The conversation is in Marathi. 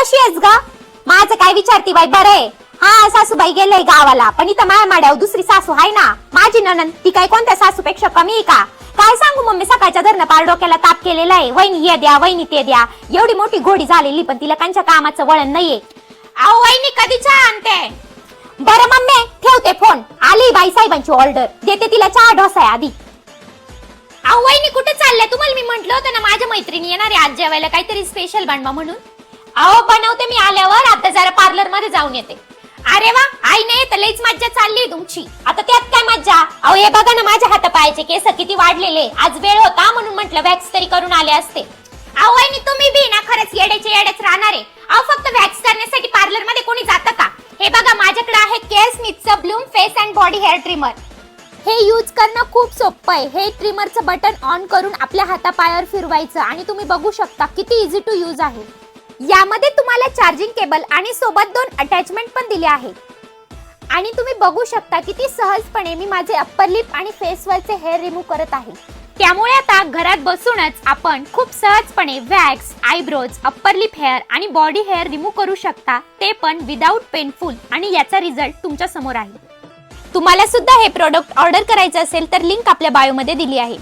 कशी आहेस ग? माझं काय विचारती बाई, बरं आहे. हा, सासूबाई गेले गावाला, पण इथं माया माड्यावर दुसरी सासू आहे ना, माझी नणंद. ती काय कोणत्या सासूपेक्षा कमी आहे का? काय सांगू मम्मी, सकाळच्या धरणं पार डोक्याला ताप केलेला आहे. वहिनी हे द्या, वहिनी ते द्या. एवढी मोठी घोडी झालेली, पण तिला कांच्या कामाचं वळण नाहीये. अहो वहिनी, कधी चहा आणते? बरं मम्मी, ठेवते फोन. आली बाई साहेबांची ऑर्डर, देते तिला चहा ढोसा आधी. अहो वहिनी, कुठे चालल्या? तुम्हाला मी म्हंटल होतं ना, माझ्या मैत्रिणी येणार आहे आज जेवायला, काहीतरी स्पेशल बनवा म्हणून. अहो बनवते मी आल्यावर, आता जरा पार्लर मध्ये जाऊन येते. अरे वा, आई नाही तर लईच मज्जा चालली तुमची. आता त्यात काय मज्जा? अहो हे बघा ना, माझ्या हातापायाचे केस किती वाढलेले. आज वेळ होता म्हणून म्हटलं वॅक्स तरी करून आले असते. अहो वहिनी, तुम्ही बी ना खरंच येडेच राहणार आहे. अहो फक्त वॅक्स करण्यासाठी पार्लर मध्ये कोणी जातं का? हे बघा, माझ्याकडे आहे केअर स्मिथचं bloom face and body hair trimmer. हे यूज करणं खूप सोपं आहे. हे ट्रिमरचं बटन ऑन करून आपल्या हातापायावर फिरवायचं आणि तुम्ही बघू शकता किती इझी टू यूज आहे. यामध्ये तुम्हाला चार्जिंग केबल आणि सोबत 2 अटॅचमेंट पण दिले आहे. आणि तुम्ही बघू शकता किती सहजपणे मी माझे अप्पर लिप आणि फेसवरचे हेअर रिमूव्ह करत आहे. त्यामुळे आता घरात बसूनच आपण खूप सहजपणे wax, eyebrows, upper lip hair आणि बॉडी हेअर रिमूव्ह करू शकता, ते पण विदाउट पेनफुल. आणि याचा रिझल्ट तुमच्या समोर आहे. तुम्हाला सुद्धा हे प्रोडक्ट ऑर्डर करायचं असेल तर लिंक आपल्या बायोमध्ये दिली आहे.